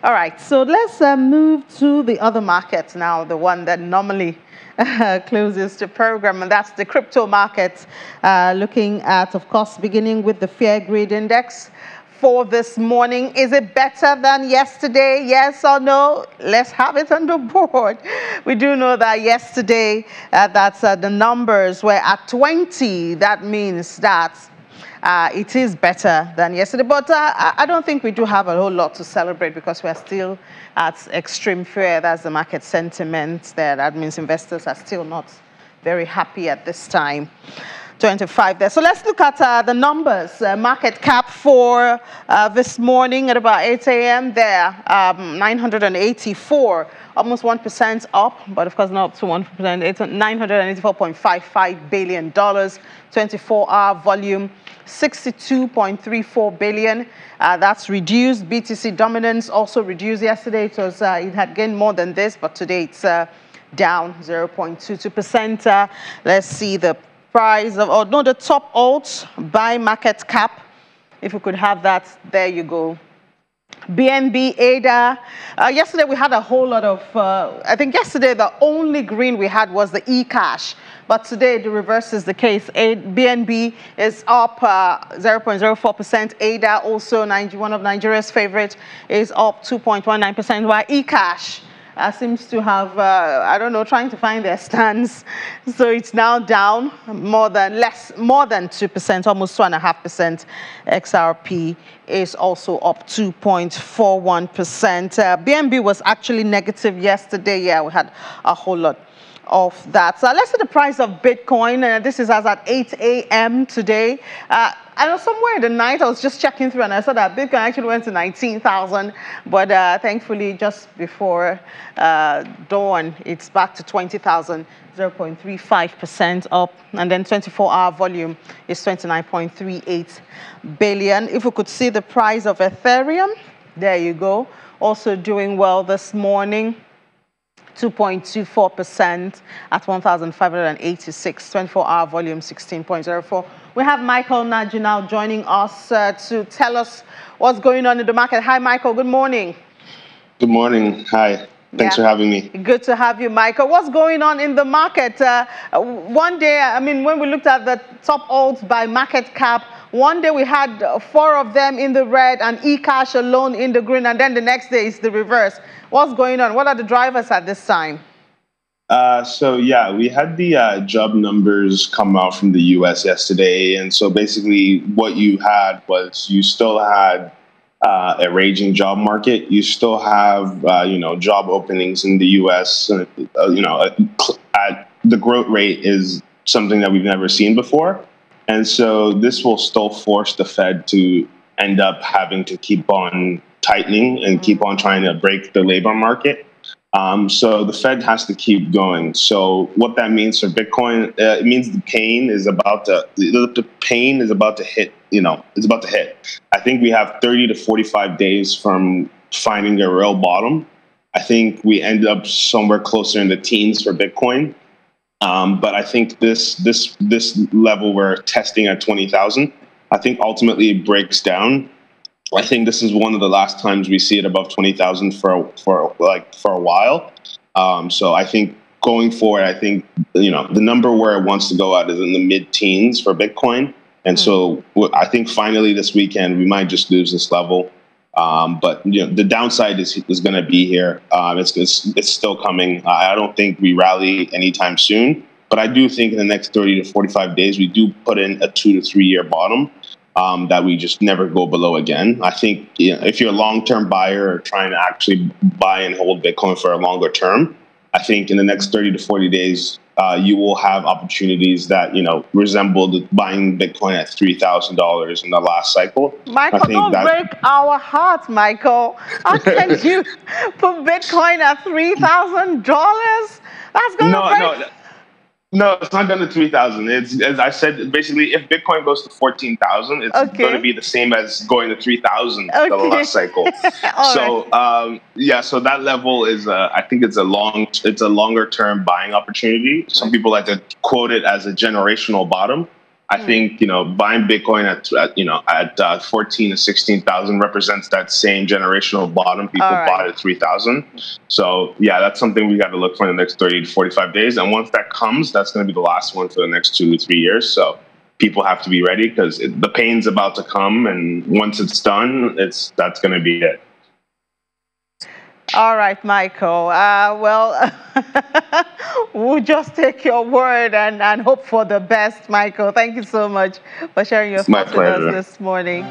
All right, so let's move to the other markets now, the one that normally closes the program, and that's the crypto markets. Looking at, of course, beginning with the Fear Greed Index for this morning. Is it better than yesterday? Yes or no? Let's have it on the board. We do know that yesterday, the numbers were at 20. That means that it is better than yesterday, but I don't think we do have a whole lot to celebrate because we're still at extreme fear. That's the market sentiment there. That means investors are still not very happy at this time. 25 there. So let's look at the numbers. Market cap for this morning at about 8 a.m. there, 984, almost 1% up, but of course not up to 1%. It's $984.55 billion, 24-hour volume, 62.34 billion. That's reduced. BTC dominance also reduced yesterday. It had gained more than this, but today it's down 0.22%. Let's see the price of, the top alts by market cap. If we could have that, there you go. BNB, ADA. Yesterday we had a whole lot of, I think yesterday the only green we had was the eCash. But today the reverse is the case. BNB is up 0.04%. ADA, also one of Nigeria's favorite, is up 2.19%, while eCash seems to have, I don't know, trying to find their stance. So it's now down more than 2%, almost 2.5%. XRP is also up 2.41%. BNB was actually negative yesterday. Yeah, we had a whole lot of that. So let's see the price of Bitcoin. This is as at 8 a.m. today. I know somewhere in the night I was just checking through and I saw that Bitcoin actually went to 19,000, but thankfully just before dawn it's back to 20,000, 0.35% up, and then 24-hour volume is 29.38 billion. If we could see the price of Ethereum, there you go, also doing well this morning. 2.24% at 1,586, 24-hour volume 16.04. We have Michael Naji now joining us to tell us what's going on in the market. Hi, Michael. Good morning. Good morning. Hi. Thanks for having me. Good to have you, Michael. What's going on in the market? One day, I mean, when we looked at the top alts by market cap, one day we had 4 of them in the red and eCash alone in the green, and then the next day is the reverse. What's going on? What are the drivers at this time? So yeah, we had the job numbers come out from the U.S. yesterday, and so basically what you had was you still had a raging job market. You still have job openings in the U.S. At the growth rate is something that we've never seen before, and so this will still force the Fed to end up having to keep on tightening and keep on trying to break the labor market. So the Fed has to keep going. So what that means for Bitcoin, it means the pain is about to hit. It's about to hit. I think we have 30 to 45 days from finding a real bottom. I think we end up somewhere closer in the teens for Bitcoin. But I think this level we're testing at 20,000, I think ultimately it breaks down. I think this is one of the last times we see it above 20,000 for a while. So I think going forward, I think the number where it wants to go at is in the mid-teens for Bitcoin, and so I think finally this weekend we might just lose this level. But the downside is going to be here. It's still coming. I don't think we rally anytime soon, but I do think in the next 30 to 45 days we do put in a 2 to 3 year bottom. That we just never go below again. I think if you're a long-term buyer or trying to actually buy and hold Bitcoin for a longer term, I think in the next 30 to 40 days, you will have opportunities that, resemble buying Bitcoin at $3,000 in the last cycle. Michael, don't break our hearts, Michael. How can you put Bitcoin at $3,000? That's going to break... No, it's not going to 3,000. It's, as I said, basically, if Bitcoin goes to 14,000, it's going to be the same as going to 3,000 the last cycle. So, so that level is, I think it's a longer term buying opportunity. Some people like to quote it as a generational bottom. I think, buying Bitcoin at 14 to 16,000 represents that same generational bottom. People bought at 3,000. So yeah, that's something we got to look for in the next 30 to 45 days. And once that comes, that's going to be the last one for the next 2 to 3 years. So people have to be ready because the pain's about to come. And once it's done, that's going to be it. All right, Michael. Well, we'll just take your word and hope for the best, Michael. Thank you so much for sharing your thoughts with us this morning.